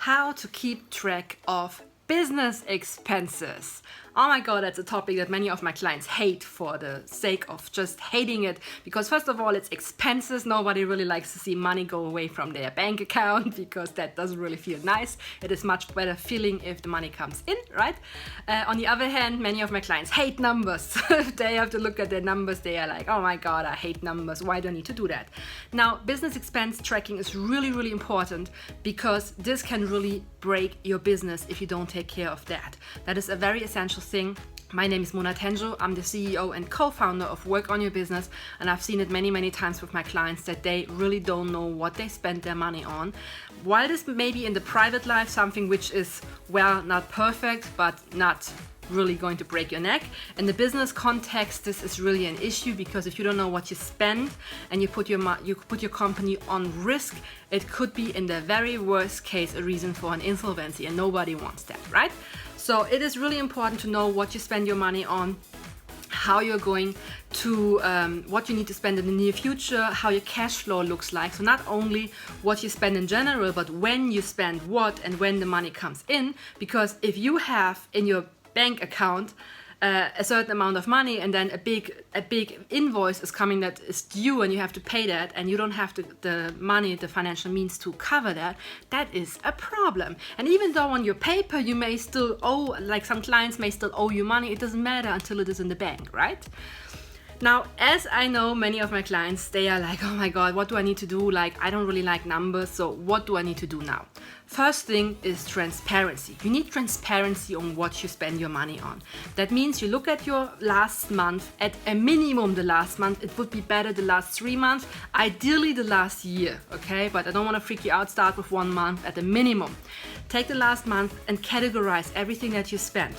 how to keep track of business expenses. Oh my God, that's a topic that many of my clients hate for the sake of just hating it. Because first of all, it's expenses. Nobody really likes to see money go away from their bank account because that doesn't really feel nice. It is much better feeling if the money comes in, right? On the other hand, many of my clients hate numbers. If they have to look at their numbers, they are like, oh my God, I hate numbers. Why do I need to do that? Now, business expense tracking is really, really important because this can really break your business if you don't take care of that. That is a very essential thing. My name is Mona Tenjo. I'm the CEO and co-founder of Work on Your Business, and I've seen it many, many times with my clients that they really don't know what they spend their money on. While this may be in the private life something which is, well, not perfect, but not really going to break your neck. In the business context, this is really an issue because if you don't know what you spend and you put your company on risk, it could be in the very worst case a reason for an insolvency, and nobody wants that, right? So it is really important to know what you spend your money on, how you're going to, what you need to spend in the near future, how your cash flow looks like. So not only what you spend in general, but when you spend what and when the money comes in. Because if you have in your bank account a certain amount of money and then a big invoice is coming that is due and you have to pay that and you don't have the money, the financial means to cover that, that is a problem. And even though on your paper you may still owe, like some clients may still owe you money, it doesn't matter until it is in the bank, right? Now, as I know many of my clients, they are like, oh my God, what do I need to do? Like, I don't really like numbers, so what do I need to do now? First thing is transparency. You need transparency on what you spend your money on. That means you look at your last month, at a minimum the last month. It would be better the last 3 months, ideally the last year, okay? But I don't want to freak you out, start with 1 month at a minimum. Take the last month and categorize everything that you spend.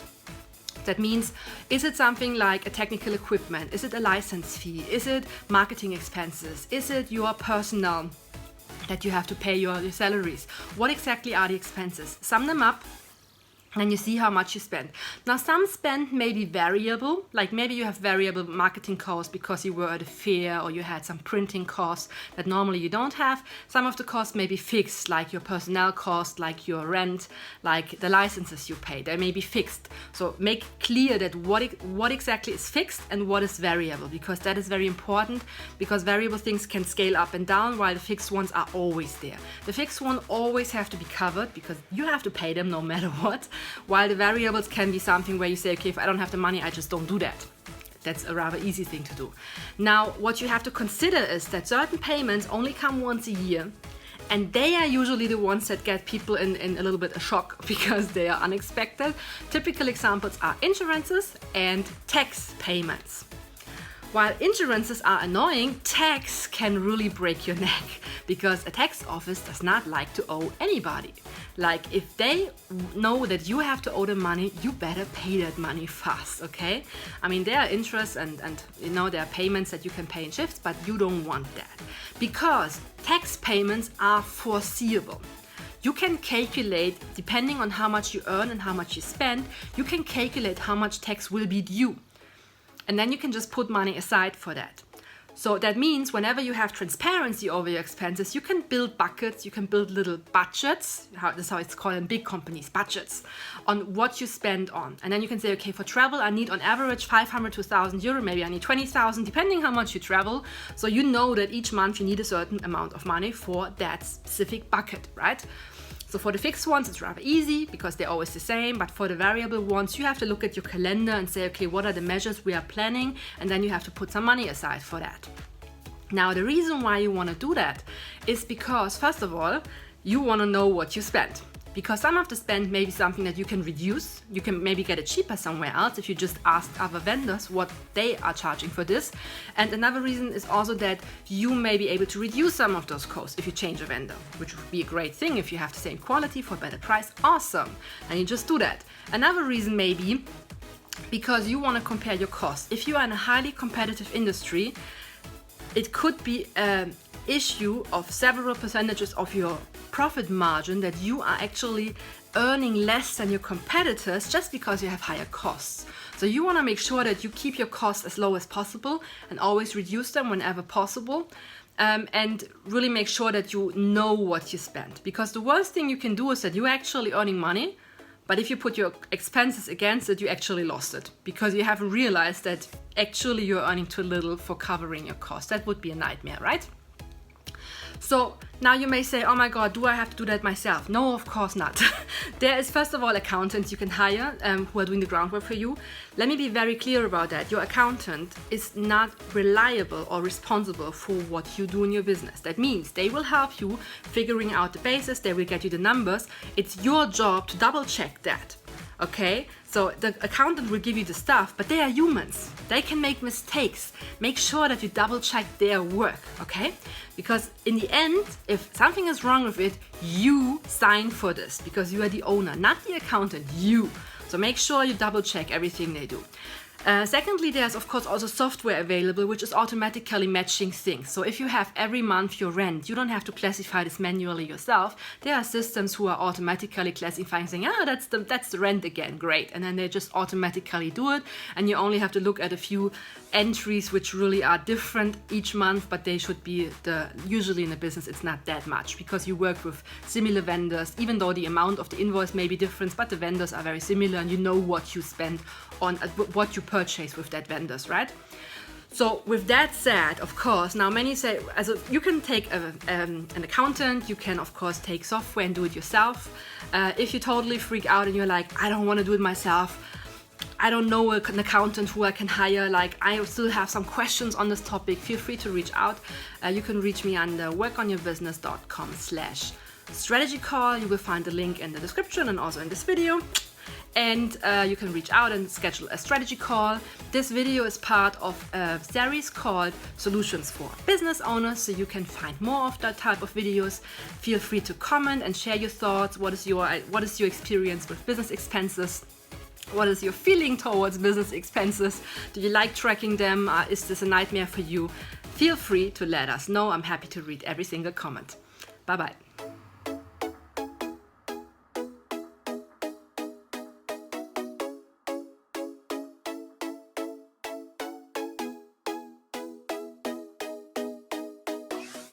That means, is it something like a technical equipment? Is it a license fee? Is it marketing expenses? Is it your personnel that you have to pay your salaries? What exactly are the expenses? Sum them up and you see how much you spend. Now, some spend may be variable, like maybe you have variable marketing costs because you were at a fair or you had some printing costs that normally you don't have. Some of the costs may be fixed, like your personnel cost, like your rent, like the licenses you pay. They may be fixed. So make clear that what exactly is fixed and what is variable, because that is very important, because variable things can scale up and down while the fixed ones are always there. The fixed ones always have to be covered because you have to pay them no matter what. While the variables can be something where you say, okay, if I don't have the money, I just don't do that. That's a rather easy thing to do. Now, what you have to consider is that certain payments only come once a year, and they are usually the ones that get people in a little bit of shock because they are unexpected. Typical examples are insurances and tax payments. While insurances are annoying, tax can really break your neck because a tax office does not like to owe anybody. Like, if they know that you have to owe them money, you better pay that money fast, okay? I mean, there are interests and you know, there are payments that you can pay in shifts, but you don't want that because tax payments are foreseeable. You can calculate, depending on how much you earn and how much you spend, you can calculate how much tax will be due. And then you can just put money aside for that. So that means whenever you have transparency over your expenses, you can build buckets, you can build little budgets, that's how it's called in big companies, budgets, on what you spend on. And then you can say, okay, for travel, I need on average 500 to 1,000 euro, maybe I need 20,000, depending how much you travel. So you know that each month you need a certain amount of money for that specific bucket, right? So for the fixed ones, it's rather easy because they're always the same. But for the variable ones, you have to look at your calendar and say, okay, what are the measures we are planning? And then you have to put some money aside for that. Now, the reason why you want to do that is because, first of all, you want to know what you spend. Because some of the spend may be something that you can reduce. You can maybe get it cheaper somewhere else if you just ask other vendors what they are charging for this. And another reason is also that you may be able to reduce some of those costs if you change a vendor, which would be a great thing if you have the same quality for a better price. Awesome. And you just do that. Another reason may be because you want to compare your costs. If you are in a highly competitive industry, it could be an issue of several percentages of your profit margin that you are actually earning less than your competitors just because you have higher costs. So you want to make sure that you keep your costs as low as possible and always reduce them whenever possible. and really make sure that you know what you spend. Because the worst thing you can do is that you're actually earning money, but if you put your expenses against it, you actually lost it because you haven't realized that actually you're earning too little for covering your costs. That would be a nightmare, right? So now you may say, oh my God, do I have to do that myself? No, of course not. There is, first of all, accountants you can hire who are doing the groundwork for you. Let me be very clear about that. Your accountant is not reliable or responsible for what you do in your business. That means they will help you figuring out the basis, they will get you the numbers. It's your job to double check that. Okay, so the accountant will give you the stuff, but they are humans. They can make mistakes. Make sure that you double check their work, okay? Because in the end, if something is wrong with it, you sign for this because you are the owner, not the accountant, you. So make sure you double check everything they do. Secondly, there's of course also software available which is automatically matching things. So if you have every month your rent, you don't have to classify this manually yourself. There are systems who are automatically classifying, saying, that's the rent again, great. And then they just automatically do it. And you only have to look at a few entries which really are different each month, but they should be usually in a business it's not that much because you work with similar vendors, even though the amount of the invoice may be different, but the vendors are very similar and you know what you spend on what you purchase with that vendors, right? So with that said, of course, now many say, you can take an accountant, you can of course take software and do it yourself. If you totally freak out and you're like, I don't want to do it myself, I don't know an accountant who I can hire, like I still have some questions on this topic, feel free to reach out. You can reach me on the workonyourbusiness.com/strategy call. You will find the link in the description and also in this video. And you can reach out and schedule a strategy call. This video is part of a series called Solutions for Business Owners, so you can find more of that type of videos. Feel free to comment and share your thoughts. What is your experience with business expenses? What is your feeling towards business expenses? Do you like tracking them? Is this a nightmare for you? Feel free to let us know. I'm happy to read every single comment. Bye-bye.